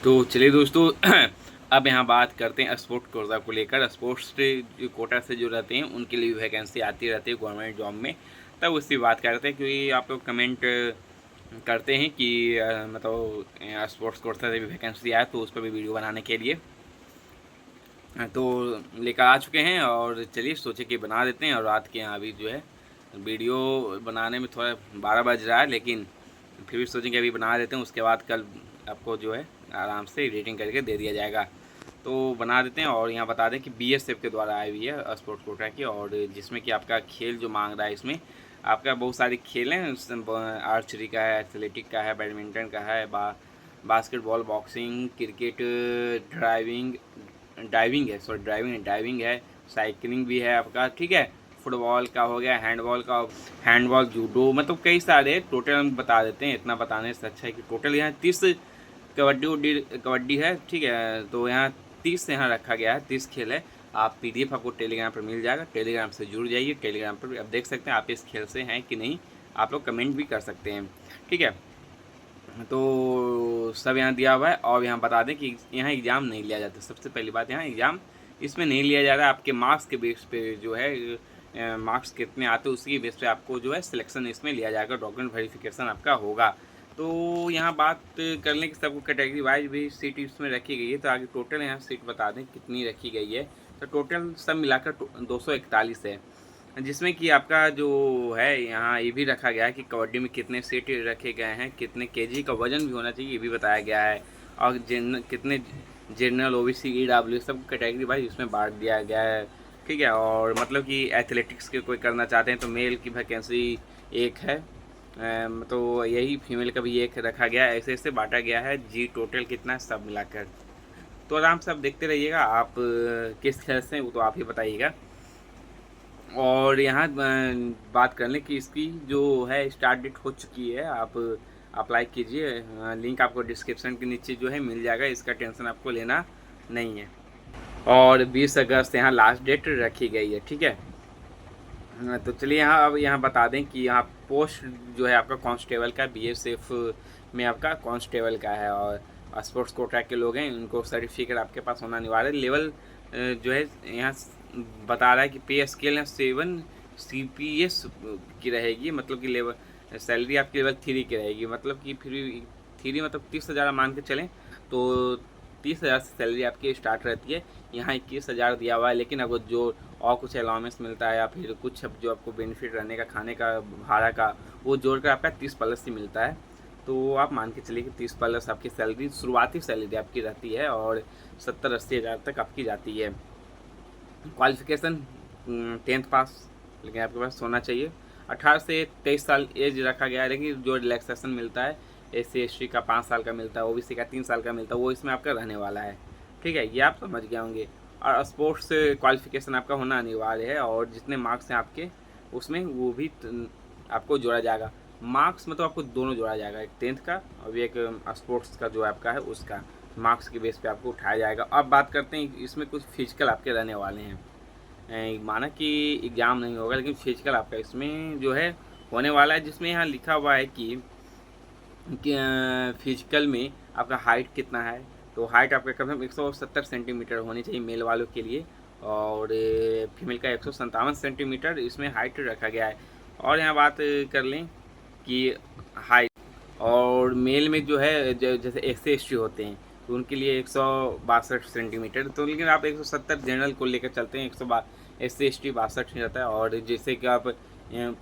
तो चलिए दोस्तों अब यहाँ बात करते हैं स्पोर्ट्स कोटा को लेकर। स्पोर्ट्स जो कोटा से जो रहते हैं उनके लिए वैकेंसी आती रहती है गवर्नमेंट जॉब में, तब उसकी बात करते हैं। क्योंकि आप लोग कमेंट करते हैं कि मतलब स्पोर्ट्स कोटा से भी वैकेंसी आए तो उस पर भी वीडियो बनाने के लिए तो लेकर आ चुके हैं। और चलिए सोचे कि बना देते हैं। और रात के यहाँ अभी जो है वीडियो बनाने में थोड़ा 12 बज रहा है, लेकिन फिर भी सोचें कि अभी बना देते हैं, उसके बाद कल आपको जो है आराम से एडिटिंग करके दे दिया जाएगा। तो बना देते हैं। और यहाँ बता दें कि बीएसएफ के द्वारा आई हुई है स्पोर्ट्स कोटा की, और जिसमें कि आपका खेल जो मांग रहा है, इसमें आपका बहुत सारे खेल हैं। आर्चरी का है, एथलेटिक का है, बैडमिंटन का है, basketball, boxing, cricket, driving diving है, साइकिलिंग भी है आपका, ठीक है। फुटबॉल का हो गया, हैंडबॉल, जूडो, मतलब कई सारे टोटल हम बता देते हैं। इतना बताने से अच्छा है कि टोटल यहाँ 30 कबड्डी है, ठीक है। तो यहाँ 30 यहाँ रखा गया है, 30 खेल है। आप पीडीएफ आपको टेलीग्राम पर मिल जाएगा, टेलीग्राम से जुड़ जाइए। टेलीग्राम पर अब देख सकते हैं आप इस खेल से हैं कि नहीं, आप लोग कमेंट भी कर सकते हैं, ठीक है। तो सब यहाँ दिया हुआ है। और यहाँ बता दें कि यहाँ एग्ज़ाम नहीं लिया जाता। सबसे पहली बात, यहाँ एग्ज़ाम इसमें नहीं लिया जा रहा है। आपके मार्क्स के बेस पे जो है मार्क्स कितने आते हैं उसकी बेस पे आपको जो है सिलेक्शन इसमें लिया जाएगा, डॉक्यूमेंट वेरिफिकेशन आपका होगा। तो यहाँ बात कर लें कि सबको कैटेगरी वाइज भी सीट इसमें रखी गई है। तो आगे टोटल यहाँ सीट बता दें कितनी रखी गई है। तो टोटल सब मिलाकर 241 है, जिसमें कि आपका जो है यहाँ ये भी रखा गया है कि कबड्डी में कितने सेट रखे गए हैं, कितने केजी का वजन भी होना चाहिए, ये भी बताया गया है। और कितने जनरल, ओबीसी, ईडब्ल्यू सब कैटेगरी वाइज इसमें बांट दिया गया है, ठीक है। और मतलब कि एथलेटिक्स के कोई करना चाहते हैं तो मेल की वैकेंसी एक है, तो यही फीमेल का भी एक रखा गया है। ऐसे ऐसे बांटा गया है। जी टोटल कितना है सब मिलाकर। तो आराम से आप देखते रहिएगा। आप किस खेल से वो तो आप ही बताइएगा। और यहाँ बात कर लें कि इसकी जो है स्टार्ट डेट हो चुकी है। आप अप्लाई कीजिए, लिंक आपको डिस्क्रिप्शन के नीचे जो है मिल जाएगा। इसका टेंशन आपको लेना नहीं है। और 20 अगस्त यहाँ लास्ट डेट रखी गई है, ठीक है। तो चलिए यहाँ बता दें कि यहाँ पोस्ट जो है आपका कांस्टेबल का, बीएसएफ में आपका कांस्टेबल का है। और स्पोर्ट्स कोटा के लोग हैं, उनको सर्टिफिकेट आपके पास होना अनिवार्य है। लेवल जो है यहाँ बता रहा है कि पे स्केल है 7 CPS की रहेगी, मतलब कि लेवल सैलरी आपकी लेवल 3 की रहेगी। मतलब कि फिर 3 मतलब 30,000 मान के चलें तो 30,000 से सैलरी आपकी स्टार्ट रहती है। यहाँ 21,000 दिया हुआ है, लेकिन अगर जो और कुछ अलाउंस मिलता है या फिर कुछ जो आपको बेनिफिट रहने का, खाने का, भाड़ा का, वो जोड़कर आपका 30+ ही मिलता है। तो आप मान के चलिए कि 30+ आपकी सैलरी, शुरुआती सैलरी आपकी रहती है। और 70-80 हज़ार तक आपकी जाती है। क्वालिफिकेशन 10th पास, लेकिन आपके पास होना चाहिए। 18 से 23 साल एज रखा गया है, लेकिन जो रिलैक्सेशन मिलता है SC ST का 5 साल का मिलता है, OBC का 3 साल का मिलता है, वो इसमें आपका रहने वाला है, ठीक है। ये आप समझ गए होंगे। और स्पोर्ट्स क्वालिफिकेशन आपका होना अनिवार्य है। और जितने मार्क्स हैं आपके उसमें वो भी आपको जोड़ा जाएगा। मार्क्स मतलब आपको दोनों जोड़ा जाएगा, एक 10th का और एक स्पोर्ट्स का जो आपका है उसका मार्क्स के बेस पे आपको उठाया जाएगा। अब बात करते हैं इसमें कुछ फिजिकल आपके रहने वाले हैं। माना कि एग्ज़ाम नहीं होगा, लेकिन फिजिकल आपका इसमें जो है होने वाला है, जिसमें यहाँ लिखा हुआ है कि फिजिकल में आपका हाइट कितना है। तो हाइट आपका कम से कम 170 सेंटीमीटर होनी चाहिए मेल वालों के लिए, और फीमेल का 157 सेंटीमीटर इसमें हाइट रखा गया है। और यहाँ बात कर लें कि हाइट और मेल में जो है जैसे SC ST होते हैं तो उनके लिए 162 सेंटीमीटर। तो लेकिन आप 170 जनरल को लेकर चलते हैं, 162 SC ST 62 रहता है। और जैसे कि आप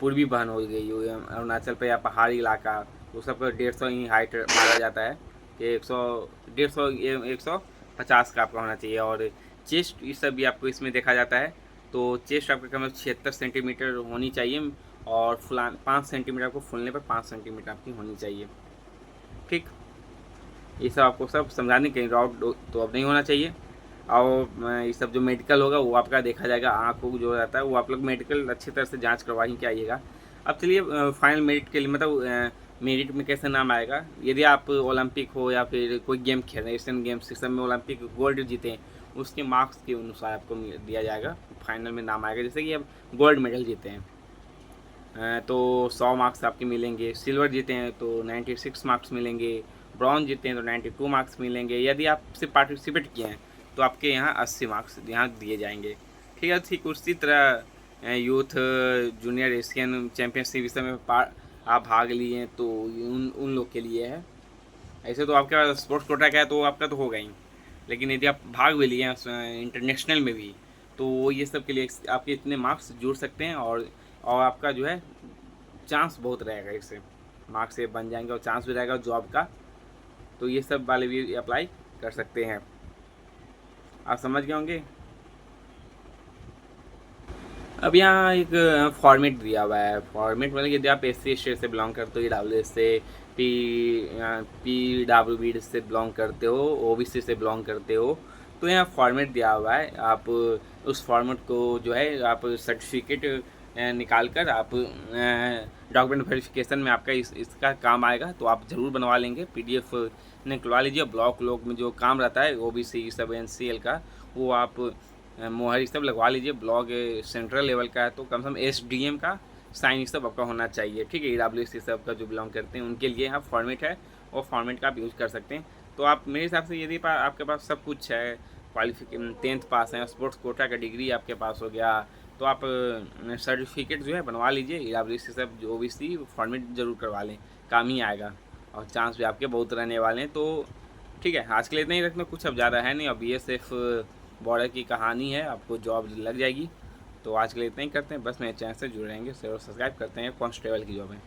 पूर्वी बहन हो गई, अरुणाचल पे या पहाड़ी इलाका, वो सब 150 ही हाइट माना जाता है कि 150 का आपका होना चाहिए। और चेस्ट ये सब भी आपको इसमें देखा जाता है। तो चेस्ट आपका कम 76 सेंटीमीटर होनी चाहिए। और 5 सेंटीमीटर आपको फूलने पर 5 सेंटीमीटर आपकी होनी चाहिए, ठीक। ये सब आपको सब समझाने कहीं डाउट तो अब नहीं होना चाहिए। और ये सब जो मेडिकल होगा वो आपका देखा जाएगा। आँख को जो रहता है वो आप लोग मेडिकल अच्छी तरह से जांच करवा ही के आइएगा। अब चलिए फाइनल मेरिट के लिए, मतलब मेरिट में कैसे नाम आएगा। यदि आप ओलंपिक हो या फिर कोई गेम खेल रहे हैं, एशियन गेम्स सब में ओलंपिक गोल्ड जीते हैं, उसके मार्क्स के अनुसार आपको दिया जाएगा, फाइनल में नाम आएगा। जैसे कि अब गोल्ड मेडल जीते हैं तो 100 मार्क्स आपके मिलेंगे। सिल्वर जीते हैं तो 96 मार्क्स मिलेंगे। ब्रॉन्ज जीते हैं तो 92 मार्क्स मिलेंगे। यदि आप सिर्फ पार्टिसिपेट किए हैं तो आपके यहाँ 80 मार्क्स यहाँ दिए जाएंगे। ठीक है, ठीक उसी तरह यूथ जूनियर एशियन चैम्पियनशिप इस समय आप भाग लिए हैं तो उन लोग के लिए है। ऐसे तो आपके पास स्पोर्ट्स कोटा का है तो आपका तो होगा ही, लेकिन यदि आप भाग भी लिए हैं इंटरनेशनल में भी तो ये सब के लिए आपके इतने मार्क्स जुड़ सकते हैं और आपका जो है चांस बहुत रहेगा, इससे मार्क्स से बन जाएंगे और चांस भी रहेगा जॉब का। तो ये सब वाले भी अप्लाई कर सकते हैं। आप समझ गए होंगे। अब यहाँ एक फॉर्मेट दिया हुआ है। फॉर्मेट मतलब यदि आप SC स्टेट से बिलोंग करते हो, EWS से, PWB से बिलोंग करते हो, OBC से बिलोंग करते हो, तो यहाँ फॉर्मेट दिया हुआ है। आप उस फॉर्मेट को जो है आप सर्टिफिकेट निकाल कर आप डॉक्यूमेंट वेरिफिकेशन में आपका इसका काम आएगा, तो आप ज़रूर बनवा लेंगे। PDF निकलवा लीजिए। ब्लॉक में जो काम रहता है OBC सब NCL का, वो आप मोहर सब लगवा लीजिए। ब्लॉक सेंट्रल लेवल का है तो कम से कम SDM का साइन सब आपका होना चाहिए। ठीक है, EWS सब का जो बिलोंग करते हैं उनके लिए यहाँ फॉर्मेट है, और फॉर्मेट का आप यूज़ कर सकते हैं। तो आप मेरे हिसाब से यदि आपके पास सब कुछ है, 10th पास है, स्पोर्ट्स कोटा का डिग्री आपके पास हो गया, तो आप सर्टिफिकेट जो है बनवा लीजिए। EWS सब जो OBC फॉर्मेट ज़रूर करवा लें, काम ही आएगा और चांस भी आपके बहुत रहने वाले हैं। तो ठीक है, आज के लिए इतना ही रखना, कुछ अब ज़्यादा है नहीं। अब BSF बॉर्डर की कहानी है, आपको जॉब लग जाएगी। तो आज के लिए इतना ही करते हैं, बस मेरे चैनल से जुड़े रहेंगे, सब्सक्राइब करते हैं। कांस्टेबल की जॉब है।